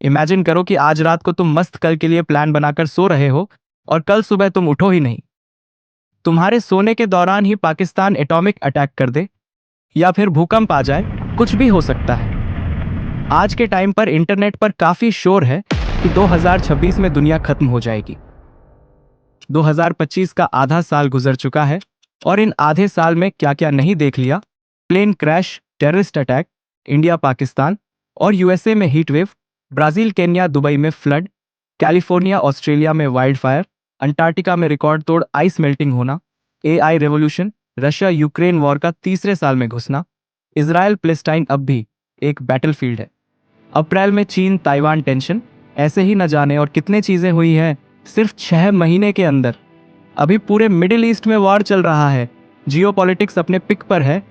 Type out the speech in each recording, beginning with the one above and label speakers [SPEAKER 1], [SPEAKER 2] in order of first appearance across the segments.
[SPEAKER 1] Imagine करो कि आज रात को तुम मस्त कल के लिए प्लान बनाकर सो रहे हो और कल सुबह तुम उठो ही नहीं। तुम्हारे सोने के दौरान ही पाकिस्तान एटॉमिक अटैक कर दे या फिर भूकंप आ जाए, कुछ भी हो सकता है। आज के टाइम पर इंटरनेट पर काफी शोर है कि 2026 में दुनिया खत्म हो जाएगी। 2025 का आधा साल गुजर चुका है और इन आधे साल में क्या क्या नहीं देख लिया। Plane crash, terrorist attack, India Pakistan और यूएसए में heat wave, Brazil Kenya Dubai में फ्लड, कैलिफोर्निया ऑस्ट्रेलिया में वाइल्ड फायर, अंटार्कटिका में रिकॉर्ड तोड़ आइस मेल्टिंग होना, AI revolution, Russia Ukraine war का तीसरे साल में घुसना, इसराइल पैलेस्टाइन अब भी एक बैटलफील्ड है, अप्रैल में चीन ताइवान टेंशन, ऐसे ही न जाने और कितने चीजें हुई हैं सिर्फ 6 महीने के अंदर। अभी पूरे मिडिल ईस्ट में वॉर चल रहा है, जियोपॉलिटिक्स अपने पिक पर है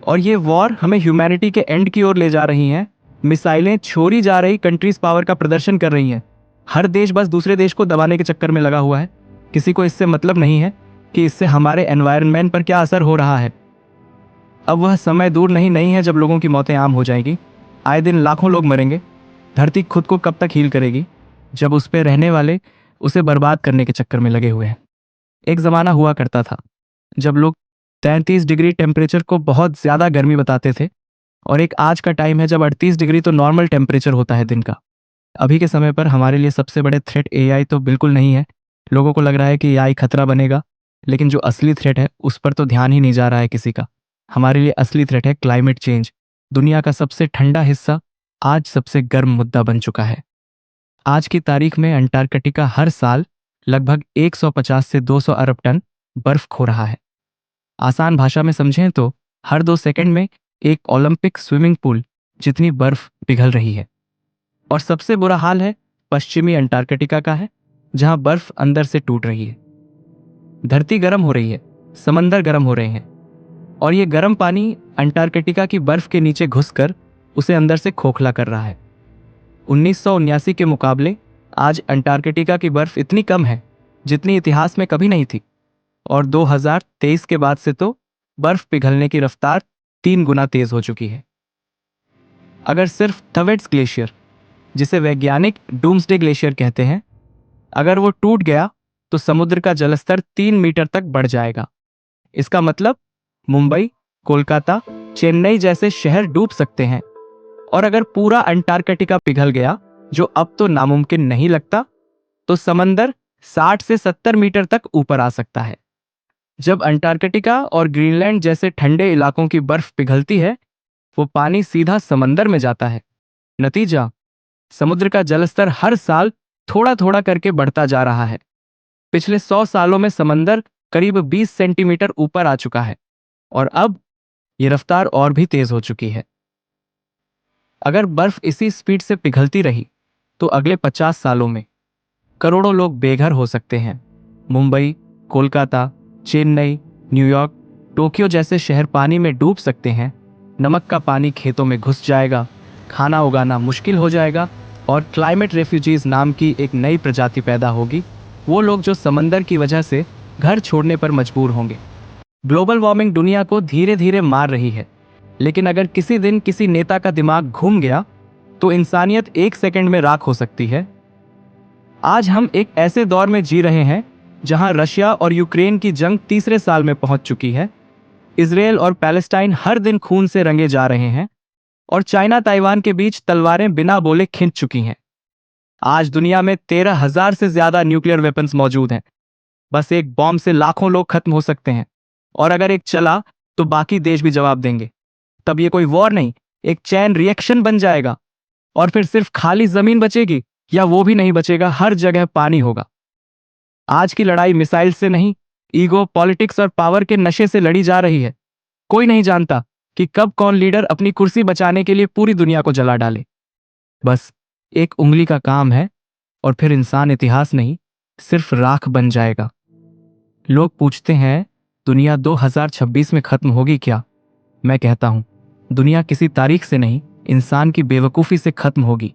[SPEAKER 1] और ये वॉर हमें ह्यूमैनिटी के एंड की ओर ले जा रही हैं। मिसाइलें छोड़ी जा रही कंट्रीज पावर का प्रदर्शन कर रही हैं। हर देश बस दूसरे देश को दबाने के चक्कर में लगा हुआ है। किसी को इससे मतलब नहीं है कि इससे हमारे एनवायरनमेंट पर क्या असर हो रहा है। अब वह समय दूर नहीं है जब लोगों की मौतें आम हो जाएगी। आए दिन लाखों लोग मरेंगे। धरती खुद को कब तक हील करेगी जब उस पर रहने वाले उसे बर्बाद करने के चक्कर में लगे हुए हैं। एक ज़माना हुआ करता था जब लोग 33 डिग्री टेम्परेचर को बहुत ज़्यादा गर्मी बताते थे और एक आज का टाइम है जब 38 डिग्री तो नॉर्मल टेम्परेचर होता है दिन का। अभी के समय पर हमारे लिए सबसे बड़े थ्रेट एआई तो बिल्कुल नहीं है। लोगों को लग रहा है कि एआई खतरा बनेगा, लेकिन जो असली थ्रेट है उस पर तो ध्यान ही नहीं जा रहा है किसी का। हमारे लिए असली थ्रेट है क्लाइमेट चेंज। दुनिया का सबसे ठंडा हिस्सा आज सबसे गर्म मुद्दा बन चुका है। आज की तारीख में अंटार्कटिका हर साल लगभग 150 से 200 अरब टन बर्फ खो रहा है। आसान भाषा में समझें तो हर 2 सेकंड में एक ओलंपिक स्विमिंग पूल जितनी बर्फ पिघल रही है। और सबसे बुरा हाल है पश्चिमी अंटार्कटिका का है, जहां बर्फ अंदर से टूट रही है। धरती गर्म हो रही है, समंदर गर्म हो रहे हैं और ये गर्म पानी अंटार्कटिका की बर्फ के नीचे घुसकर उसे अंदर से खोखला कर रहा है। 1979 के मुकाबले आज अंटार्कटिका की बर्फ इतनी कम है जितनी इतिहास में कभी नहीं थी और 2023 के बाद से तो बर्फ पिघलने की रफ्तार 3 गुना तेज हो चुकी है। अगर सिर्फ थवेट्स ग्लेशियर, जिसे वैज्ञानिक डूम्सडे ग्लेशियर कहते हैं, अगर वो टूट गया तो समुद्र का जलस्तर 3 मीटर तक बढ़ जाएगा। इसका मतलब मुंबई, कोलकाता, चेन्नई जैसे शहर डूब सकते हैं। और अगर पूरा अंटार्कटिका पिघल गया, जो अब तो नामुमकिन नहीं लगता, तो समंदर 60 से 70 मीटर तक ऊपर आ सकता है। जब अंटार्कटिका और ग्रीनलैंड जैसे ठंडे इलाकों की बर्फ पिघलती है, वो पानी सीधा समंदर में जाता है। नतीजा, समुद्र का जलस्तर हर साल थोड़ा थोड़ा करके बढ़ता जा रहा है। पिछले 100 सालों में समंदर करीब 20 सेंटीमीटर ऊपर आ चुका है और अब ये रफ्तार और भी तेज हो चुकी है। अगर बर्फ इसी स्पीड से पिघलती रही तो अगले 50 सालों में करोड़ों लोग बेघर हो सकते हैं। मुंबई, कोलकाता, चेन्नई, न्यूयॉर्क, टोक्यो जैसे शहर पानी में डूब सकते हैं। नमक का पानी खेतों में घुस जाएगा, खाना उगाना मुश्किल हो जाएगा और क्लाइमेट रेफ्यूजीज नाम की एक नई प्रजाति पैदा होगी, वो लोग जो समंदर की वजह से घर छोड़ने पर मजबूर होंगे। ग्लोबल वार्मिंग दुनिया को धीरे धीरे मार रही है, लेकिन अगर किसी दिन किसी नेता का दिमाग घूम गया तो इंसानियत 1 सेकंड में राख हो सकती है। आज हम एक ऐसे दौर में जी रहे हैं जहां रशिया और यूक्रेन की जंग तीसरे साल में पहुंच चुकी है। इसराइल और पैलेस्टाइन हर दिन खून से रंगे जा रहे हैं और चाइना ताइवान के बीच तलवारें बिना बोले खिंच चुकी हैं। आज दुनिया में 13,000 से ज्यादा न्यूक्लियर वेपन्स मौजूद हैं। बस एक बॉम्ब से लाखों लोग खत्म हो सकते हैं और अगर एक चला तो बाकी देश भी जवाब देंगे। तब ये कोई वॉर नहीं, एक चैन रिएक्शन बन जाएगा और फिर सिर्फ खाली जमीन बचेगी या वो भी नहीं बचेगा, हर जगह पानी होगा। आज की लड़ाई मिसाइल से नहीं, ईगो, पॉलिटिक्स और पावर के नशे से लड़ी जा रही है। कोई नहीं जानता कि कब कौन लीडर अपनी कुर्सी बचाने के लिए पूरी दुनिया को जला डाले। बस एक उंगली का काम है और फिर इंसान इतिहास नहीं, सिर्फ राख बन जाएगा। लोग पूछते हैं दुनिया 2026 में खत्म होगी क्या? मैं कहता हूं दुनिया किसी तारीख से नहीं, इंसान की बेवकूफी से खत्म होगी।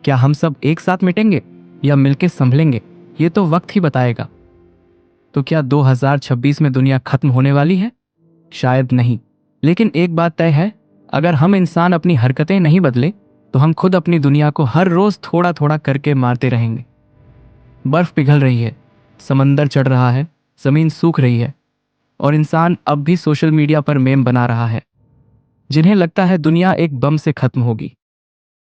[SPEAKER 1] क्या हम सब एक साथ मिटेंगे या मिलके संभलेंगे, ये तो वक्त ही बताएगा। तो क्या 2026 में दुनिया खत्म होने वाली है? शायद नहीं, लेकिन एक बात तय है, अगर हम इंसान अपनी हरकतें नहीं बदले तो हम खुद अपनी दुनिया को हर रोज थोड़ा थोड़ा करके मारते रहेंगे। बर्फ पिघल रही है, समंदर चढ़ रहा है, जमीन सूख रही है, और इंसान अब भी सोशल मीडिया पर मेम बना रहा है। जिन्हें लगता है दुनिया एक बम से खत्म होगी,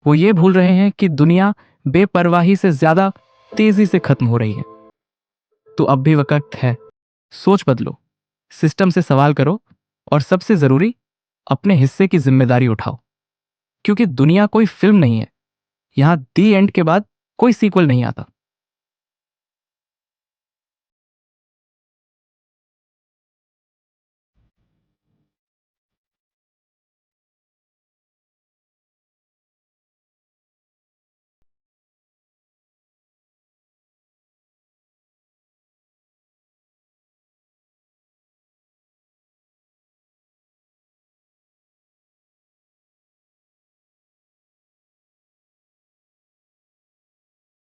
[SPEAKER 1] वो ये भूल रहे हैं कि दुनिया बेपरवाही से ज्यादा तेजी से खत्म हो रही है। तो अब भी वक्त है, सोच बदलो, सिस्टम से सवाल करो, और सबसे जरूरी, अपने हिस्से की जिम्मेदारी उठाओ। क्योंकि दुनिया कोई फिल्म नहीं है, यहां दी एंड के बाद कोई सीक्वल नहीं आता।